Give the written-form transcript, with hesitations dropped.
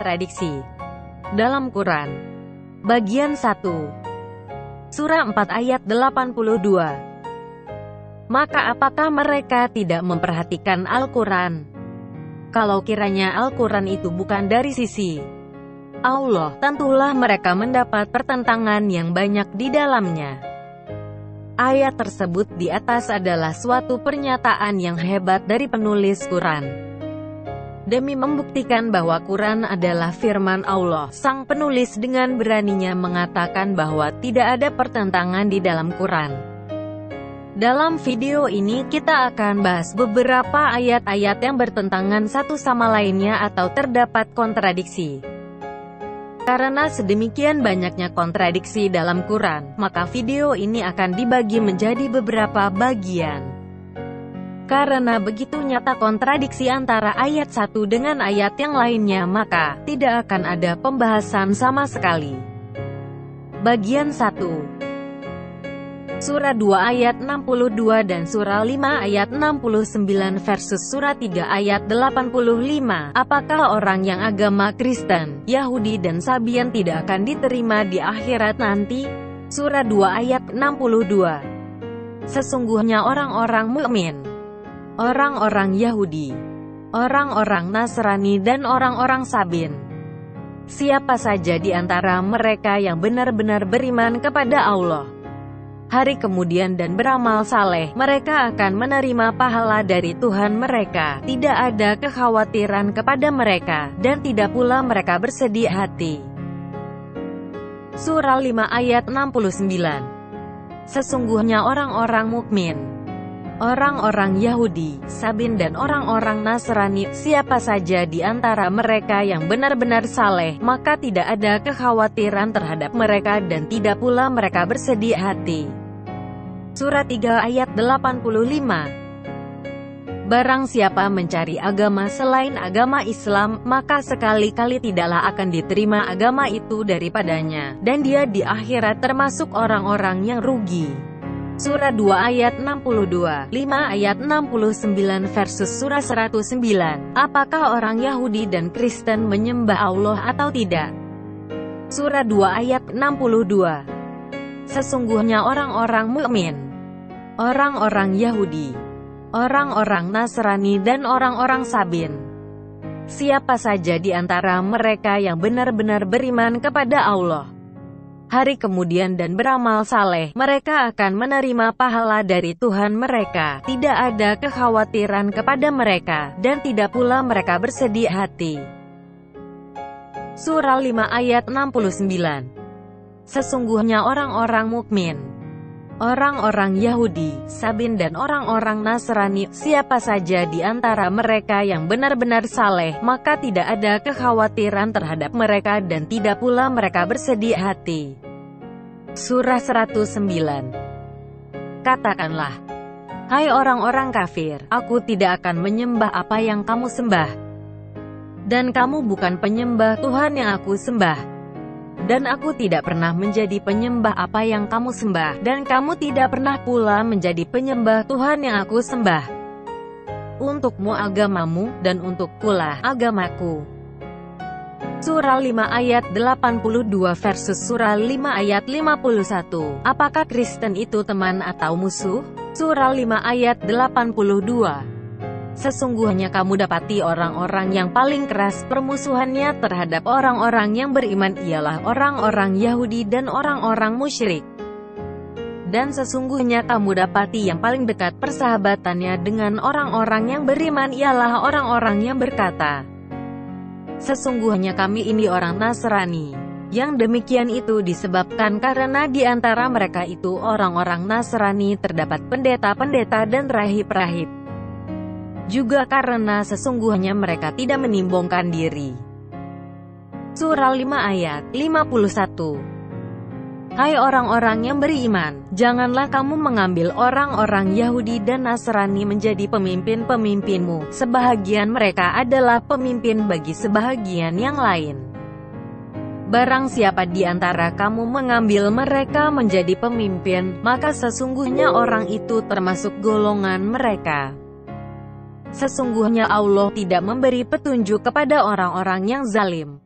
kontradiksi dalam Quran. Bagian 1. Surah 4 ayat 82. Maka apakah mereka tidak memperhatikan Al-Quran? Kalau kiranya Al-Quran itu bukan dari sisi Allah, tentulah mereka mendapat pertentangan yang banyak di dalamnya. Ayat tersebut di atas adalah suatu pernyataan yang hebat dari penulis Quran. Demi membuktikan bahwa Quran adalah firman Allah, sang penulis dengan beraninya mengatakan bahwa tidak ada pertentangan di dalam Quran. Dalam video ini kita akan bahas beberapa ayat-ayat yang bertentangan satu sama lainnya atau terdapat kontradiksi. Karena sedemikian banyaknya kontradiksi dalam Quran, maka video ini akan dibagi menjadi beberapa bagian. Karena begitu nyata kontradiksi antara ayat satu dengan ayat yang lainnya, maka tidak akan ada pembahasan sama sekali. Bagian 1. Surah 2 ayat 62 dan Surah 5 ayat 69 versus Surah 3 ayat 85. Apakah orang yang agama Kristen, Yahudi dan Sabian tidak akan diterima di akhirat nanti? Surah 2 ayat 62. Sesungguhnya orang-orang mukmin, orang-orang Yahudi, orang-orang Nasrani dan orang-orang Sabin, siapa saja di antara mereka yang benar-benar beriman kepada Allah, hari kemudian dan beramal saleh, mereka akan menerima pahala dari Tuhan mereka. Tidak ada kekhawatiran kepada mereka, dan tidak pula mereka bersedih hati. Surah 5 ayat 69. Sesungguhnya orang-orang mukmin, orang-orang Yahudi, Sabin dan orang-orang Nasrani, siapa saja di antara mereka yang benar-benar saleh, maka tidak ada kekhawatiran terhadap mereka dan tidak pula mereka bersedih hati. Surah 3 ayat 85. Barang siapa mencari agama selain agama Islam, maka sekali-kali tidaklah akan diterima agama itu daripadanya, dan dia di akhirat termasuk orang-orang yang rugi. Surah 2 ayat 62, 5 ayat 69 versus Surah 109. Apakah orang Yahudi dan Kristen menyembah Allah atau tidak? Surah 2 ayat 62. Sesungguhnya orang-orang mukmin, orang-orang Yahudi, orang-orang Nasrani dan orang-orang Sabin, siapa saja di antara mereka yang benar-benar beriman kepada Allah, hari kemudian dan beramal saleh, mereka akan menerima pahala dari Tuhan mereka. Tidak ada kekhawatiran kepada mereka, dan tidak pula mereka bersedih hati. Surah 5 ayat 69. Sesungguhnya orang-orang mukmin, orang-orang Yahudi, Sabin dan orang-orang Nasrani, siapa saja di antara mereka yang benar-benar saleh, maka tidak ada kekhawatiran terhadap mereka dan tidak pula mereka bersedih hati. Surah 109. Katakanlah, hai orang-orang kafir, aku tidak akan menyembah apa yang kamu sembah, dan kamu bukan penyembah Tuhan yang aku sembah. Dan aku tidak pernah menjadi penyembah apa yang kamu sembah, dan kamu tidak pernah pula menjadi penyembah Tuhan yang aku sembah. Untukmu agamamu, dan untukkulah agamaku. Surah 5 ayat 82 versus Surah 5 ayat 51. Apakah Kristen itu teman atau musuh? Surah 5 ayat 82. Sesungguhnya kamu dapati orang-orang yang paling keras permusuhannya terhadap orang-orang yang beriman ialah orang-orang Yahudi dan orang-orang musyrik. Dan sesungguhnya kamu dapati yang paling dekat persahabatannya dengan orang-orang yang beriman ialah orang-orang yang berkata, sesungguhnya kami ini orang Nasrani. Yang demikian itu disebabkan karena di antara mereka itu orang-orang Nasrani terdapat pendeta-pendeta dan rahib-rahib. Juga karena sesungguhnya mereka tidak menimbongkan diri. Surah 5 ayat 51. Hai orang-orang yang beriman, janganlah kamu mengambil orang-orang Yahudi dan Nasrani menjadi pemimpin-pemimpinmu. Sebahagian mereka adalah pemimpin bagi sebahagian yang lain. Barang siapa di antara kamu mengambil mereka menjadi pemimpin, maka sesungguhnya orang itu termasuk golongan mereka. Sesungguhnya Allah tidak memberi petunjuk kepada orang-orang yang zalim.